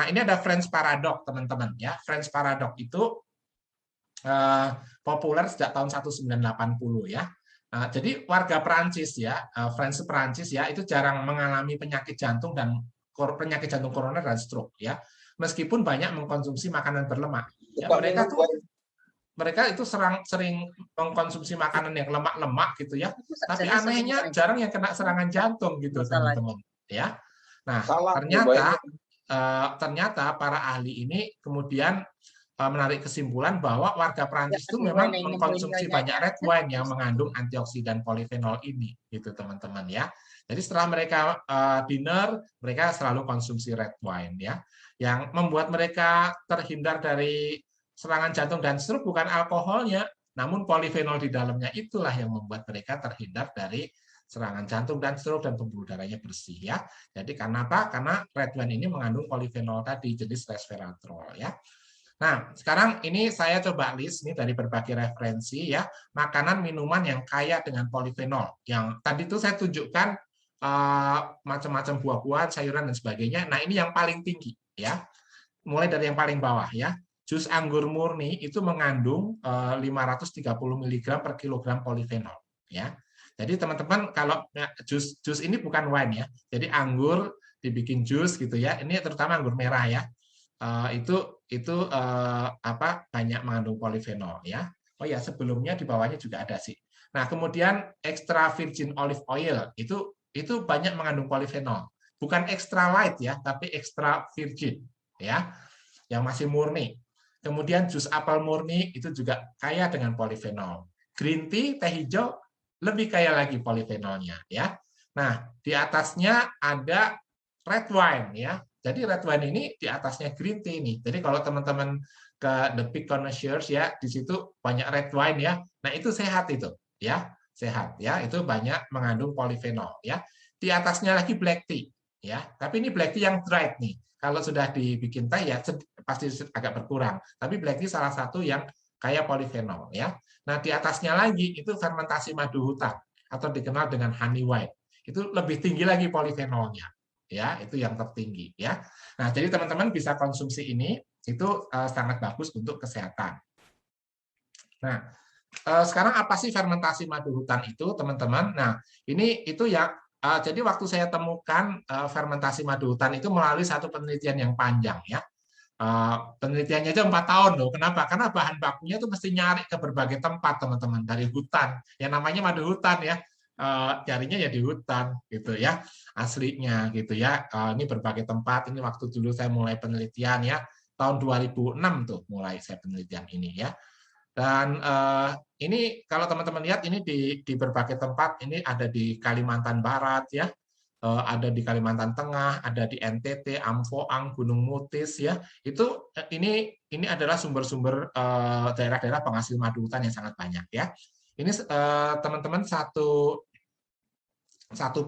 ini ada French Paradox, teman-teman ya. French Paradox itu populer sejak tahun 1980 ya. Jadi warga Perancis ya, French Perancis ya, itu jarang mengalami penyakit jantung koroner dan stroke ya. Meskipun banyak mengkonsumsi makanan berlemak. Ya, mereka itu sering mengkonsumsi makanan yang lemak-lemak gitu ya. Tapi anehnya jarang yang kena serangan jantung gitu, teman-teman ya. Nah, ternyata para ahli ini kemudian menarik kesimpulan bahwa warga Prancis itu memang mengkonsumsi banyak red wine yang mengandung antioksidan polifenol ini, gitu teman-teman ya. Jadi setelah mereka dinner, mereka selalu konsumsi red wine ya, yang membuat mereka terhindar dari serangan jantung dan stroke bukan alkoholnya, namun polifenol di dalamnya itulah yang membuat mereka terhindar dari serangan jantung dan stroke dan pembuluh darahnya bersih ya. Jadi karena apa? Karena red wine ini mengandung polifenol tadi jenis resveratrol ya. Nah, sekarang ini saya coba list ini dari berbagai referensi ya, makanan minuman yang kaya dengan polifenol. Yang tadi itu saya tunjukkan macam-macam buah-buahan, sayuran dan sebagainya. Nah, ini yang paling tinggi ya. Mulai dari yang paling bawah ya. Jus anggur murni itu mengandung 530 mg per kilogram polifenol ya. Jadi teman-teman kalau jus ini bukan wine ya. Jadi anggur dibikin jus gitu ya. Ini terutama anggur merah ya. Itu banyak mengandung polifenol ya. Oh ya, sebelumnya di bawahnya juga ada sih. Nah, kemudian extra virgin olive oil itu banyak mengandung polifenol. Bukan extra light ya, tapi extra virgin ya. Yang masih murni. Kemudian jus apel murni itu juga kaya dengan polifenol. Green tea, teh hijau lebih kaya lagi polifenolnya ya. Nah, di atasnya ada red wine ya. Jadi red wine ini di atasnya green tea nih. Jadi kalau teman-teman ke The Big Connoisseurs ya, di situ banyak red wine ya. Nah, itu sehat itu ya, sehat ya. Itu banyak mengandung polifenol ya. Di atasnya lagi black tea ya. Tapi ini black tea yang dried nih. Kalau sudah dibikin teh ya pasti agak berkurang. Tapi black tea salah satu yang kaya polifenol ya. Nah, di atasnya lagi itu fermentasi madu hutan atau dikenal dengan honey wine. Itu lebih tinggi lagi polifenolnya. Ya, itu yang tertinggi ya. Nah, jadi teman-teman bisa konsumsi ini itu sangat bagus untuk kesehatan. Nah, sekarang apa sih fermentasi madu hutan itu, teman-teman? Nah, itu ya. Jadi waktu saya temukan fermentasi madu hutan itu melalui satu penelitian yang panjang ya. Penelitiannya aja 4 tahun loh. Kenapa? Karena bahan bakunya itu mesti nyari ke berbagai tempat, teman-teman, dari hutan. Yang namanya madu hutan ya. Carinya ya di hutan gitu ya, aslinya gitu ya. Ini berbagai tempat. Ini waktu dulu saya mulai penelitian ya, tahun 2006 tuh mulai saya penelitian ini ya. Dan ini kalau teman-teman lihat ini di berbagai tempat, ini ada di Kalimantan Barat ya, ada di Kalimantan Tengah, ada di NTT, Amfoang, Gunung Mutis ya. Itu ini adalah sumber-sumber daerah-daerah penghasil madu hutan yang sangat banyak ya. Ini teman-teman satu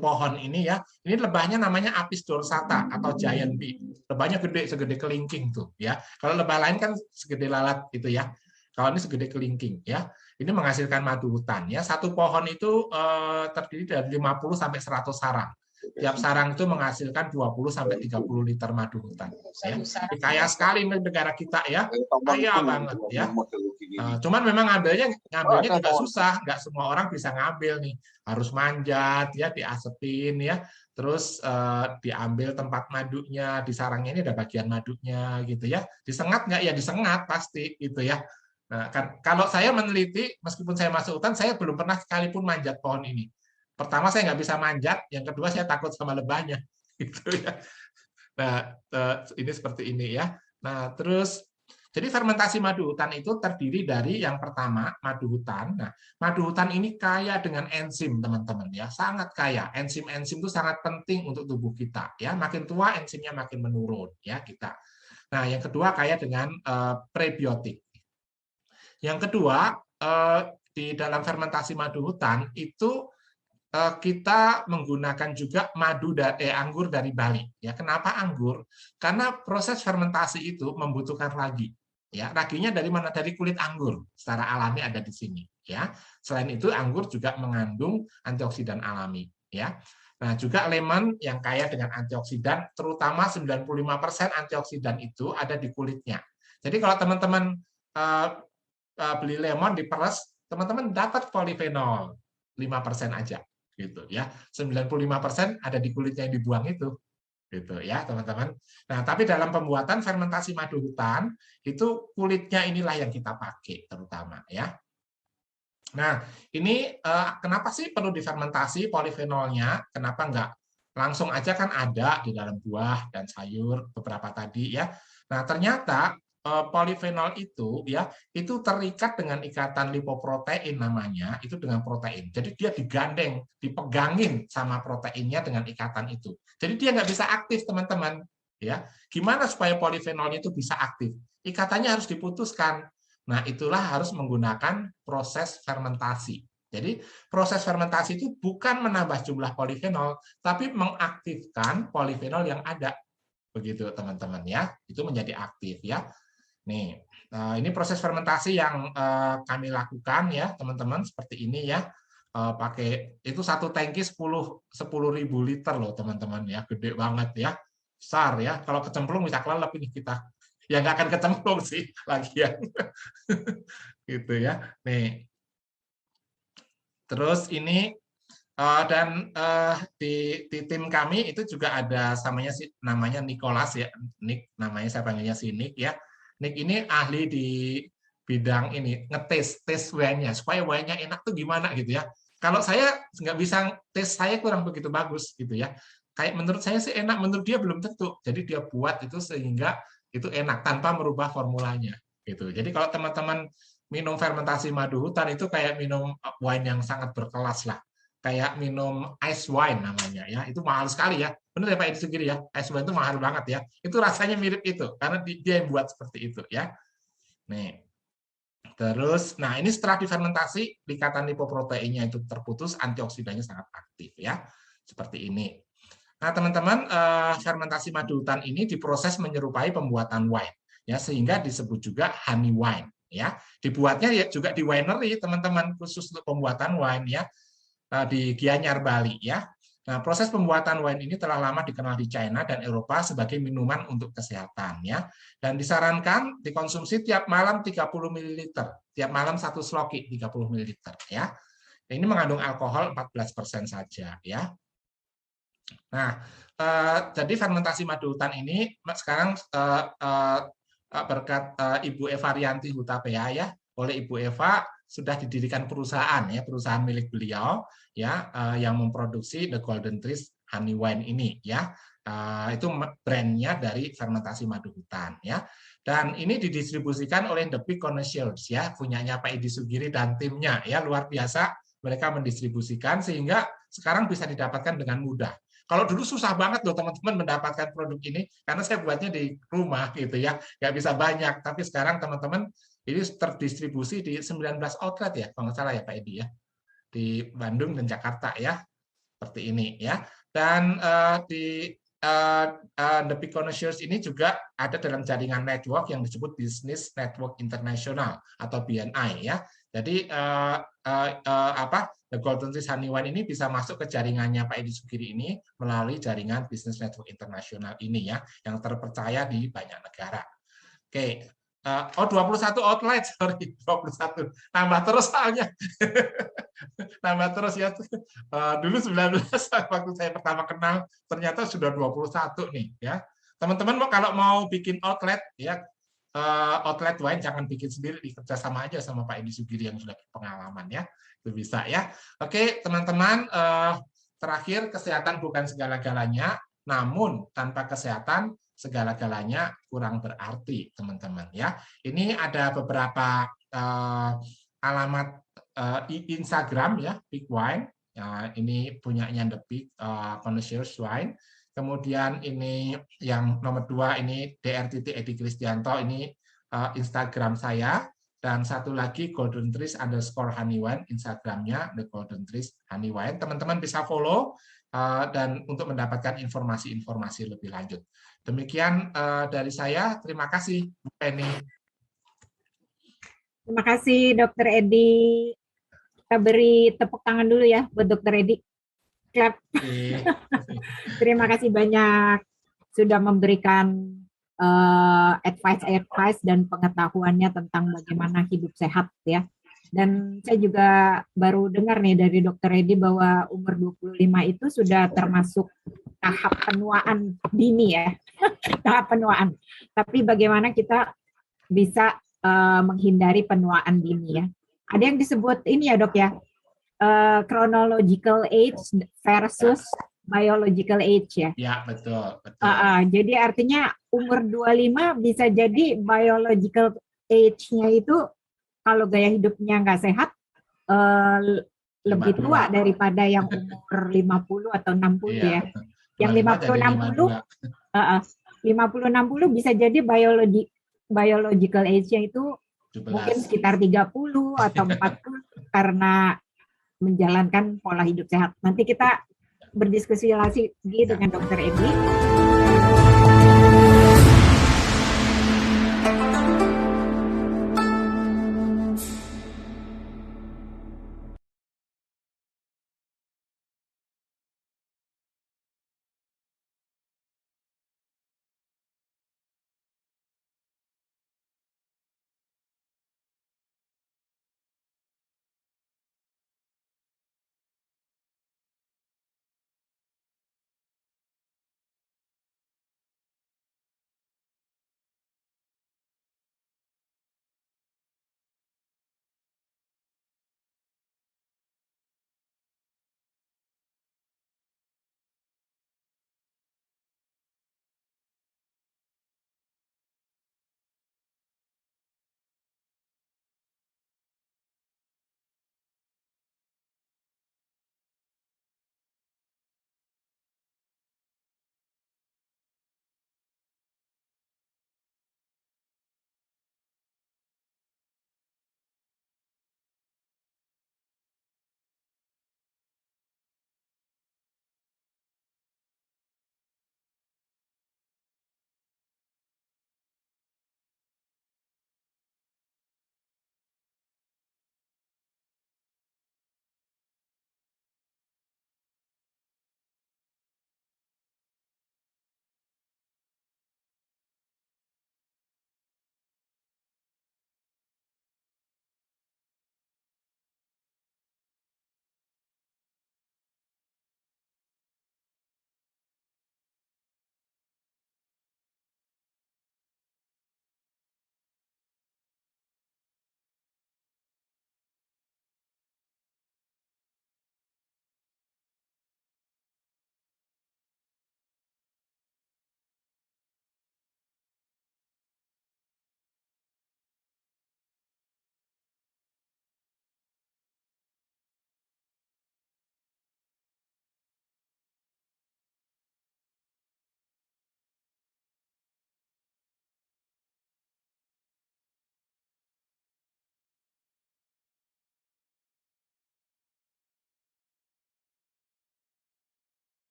pohon ini ya. Ini lebahnya namanya Apis dorsata atau giant bee. Lebahnya gede segede kelingking tuh ya. Kalau lebah lain kan segede lalat itu ya. Kalau ini segede kelingking ya. Ini menghasilkan madu hutan ya. Satu pohon itu terdiri dari 50 sampai 100 sarang. Tiap sarang itu menghasilkan 20 sampai 30 liter madu hutan ya. Kaya sekali negara kita ya. Kaya banget ya. Cuman memang ngambilnya juga susah, nggak semua orang bisa ngambil nih, harus manjat ya, diasepin ya, terus diambil tempat madunya, di sarangnya ini ada bagian madunya gitu ya, disengat nggak ya, disengat pasti gitu ya. Nah, kalau saya meneliti, meskipun saya masuk hutan, saya belum pernah sekalipun manjat pohon ini. Pertama saya nggak bisa manjat, yang kedua saya takut sama lebahnya gitu ya. Nah, ini seperti ini ya. Nah, terus jadi fermentasi madu hutan itu terdiri dari yang pertama madu hutan. Nah, madu hutan ini kaya dengan enzim, teman-teman ya, sangat kaya. Enzim-enzim itu sangat penting untuk tubuh kita ya. Makin tua enzimnya makin menurun ya kita. Nah, yang kedua kaya dengan prebiotik. Yang kedua di dalam fermentasi madu hutan itu kita menggunakan juga anggur dari Bali. Ya, kenapa anggur? Karena proses fermentasi itu membutuhkan ragi. Ya, raginya dari mana? Dari kulit anggur. Secara alami ada di sini. Ya, selain itu anggur juga mengandung antioksidan alami. Ya, Nah, juga lemon yang kaya dengan antioksidan, terutama 95% antioksidan itu ada di kulitnya. Jadi kalau teman-teman beli lemon diperes, teman-teman dapat polifenol 5% aja gitu ya. 95% ada di kulitnya yang dibuang itu gitu ya, teman-teman. Nah, tapi dalam pembuatan fermentasi madu hutan itu kulitnya inilah yang kita pakai terutama ya. Nah, ini kenapa sih perlu difermentasi polifenolnya? Kenapa enggak langsung aja, kan ada di dalam buah dan sayur beberapa tadi ya. Nah, ternyata polifenol itu ya itu terikat dengan ikatan lipoprotein namanya, itu dengan protein. Jadi dia digandeng, dipegangin sama proteinnya dengan ikatan itu. Jadi dia nggak bisa aktif, teman-teman. Ya, gimana supaya polifenolnya itu bisa aktif? Ikatannya harus diputuskan. Nah, itulah harus menggunakan proses fermentasi. Jadi, proses fermentasi itu bukan menambah jumlah polifenol, tapi mengaktifkan polifenol yang ada. Begitu, teman-teman ya. Itu menjadi aktif ya. Nih, ini proses fermentasi yang kami lakukan ya, teman-teman, seperti ini ya. Pakai itu satu tangki 10.000 liter loh, teman-teman ya. Gede banget ya. Besar ya. Kalau kecemplung bisa kelelep ini kita. Ya nggak akan kecemplung sih lagian. Gitu ya. Nih. Terus ini dan di tim kami itu juga ada namanya Nicholas ya. Nick namanya, saya panggilnya si Nick ya. Nick ini ahli di bidang ini, tes wine-nya supaya wine-nya enak tuh gimana gitu ya. Kalau saya nggak bisa tes, saya kurang begitu bagus gitu ya. Kayak menurut saya sih enak, menurut dia belum tentu. Jadi dia buat itu sehingga itu enak tanpa merubah formulanya gitu. Jadi kalau teman-teman minum fermentasi madu hutan itu kayak minum wine yang sangat berkelas lah. Kayak minum ice wine namanya ya. Itu mahal sekali ya. Benar ya Pak Edi Sugiri ya. Ice wine itu mahal banget ya. Itu rasanya mirip itu karena dia yang buat seperti itu ya. Nih. Terus, nah ini setelah difermentasi, ikatan lipoproteinnya itu terputus, antioksidannya sangat aktif ya, seperti ini. Nah teman-teman, fermentasi madu hutan ini diproses menyerupai pembuatan wine, ya sehingga disebut juga honey wine. Ya, dibuatnya ya juga di winery teman-teman, khusus untuk pembuatan wine ya, di Gianyar Bali ya. Nah, proses pembuatan wine ini telah lama dikenal di China dan Eropa sebagai minuman untuk kesehatan ya. Dan disarankan dikonsumsi tiap malam 30 ml. Tiap malam satu sloki 30 ml ya. Ini mengandung alkohol 14% saja ya. Nah, jadi fermentasi madu hutan ini sekarang berkat Ibu Eva Rianti Hutapea ya, oleh Ibu Eva sudah didirikan perusahaan ya, perusahaan milik beliau ya, yang memproduksi The Golden Trees Honey Wine ini ya. Itu brandnya dari fermentasi madu hutan ya. Dan ini didistribusikan oleh The Big Connoisseurs ya, punyanya Pak Edi Sugiri dan timnya ya, luar biasa mereka mendistribusikan sehingga sekarang bisa didapatkan dengan mudah. Kalau dulu susah banget loh teman-teman mendapatkan produk ini karena saya buatnya di rumah gitu ya, nggak bisa banyak. Tapi sekarang teman-teman ini terdistribusi di 19 outlet ya, kalau nggak salah ya Pak Edi ya, di Bandung dan Jakarta ya, seperti ini ya. Dan di The Big Connoisseurs ini juga ada dalam jaringan network yang disebut Business Network International atau BNI ya. Jadi The Golden Trees Honey Wine ini bisa masuk ke jaringannya Pak Edi Sugiri ini melalui jaringan Business Network International ini ya, yang terpercaya di banyak negara. Oke. 21 outlet, sorry, 21. Nambah terus soalnya. Nambah terus ya. Dulu 19 waktu saya pertama kenal, ternyata sudah 21 nih ya. Teman-teman kalau mau bikin outlet ya, outlet wine jangan bikin sendiri, dikerja sama aja sama Pak Edi Sugiri yang sudah berpengalaman ya. Itu bisa ya. Oke, teman-teman, terakhir kesehatan bukan segala-galanya, namun tanpa kesehatan segala-galanya kurang berarti, teman-teman ya. Ini ada beberapa alamat Instagram ya, Big Wine. Ya, ini punyanya The Big Connoisseurs Wine. Kemudian ini yang nomor 2 ini Dr. Edi Kristianto, ini Instagram saya. Dan satu lagi Golden Trees _Honey Wine, Instagramnya The Golden Trees Honey Wine. Teman-teman bisa follow dan untuk mendapatkan informasi-informasi lebih lanjut. Demikian dari saya. Terima kasih, Bu Penny. Terima kasih, Dr. Edi. Kita beri tepuk tangan dulu ya buat Dr. Edi. Clap. Terima kasih banyak sudah memberikan advice dan pengetahuannya tentang bagaimana hidup sehat ya. Dan saya juga baru dengar nih dari Dokter Edi bahwa umur 25 itu sudah termasuk tahap penuaan dini ya. Tahap penuaan. Tapi bagaimana kita bisa menghindari penuaan dini ya. Ada yang disebut ini ya Dok ya, chronological age versus biological age ya. Ya, betul. Jadi artinya umur 25 bisa jadi biological age-nya itu kalau gaya hidupnya nggak sehat lebih tua daripada yang umur 50 atau 60 ya. Yang 50-60 bisa jadi biological age-nya itu 17. Mungkin sekitar 30 atau 40 karena menjalankan pola hidup sehat. Nanti kita berdiskusi lagi dengan Dokter Edi.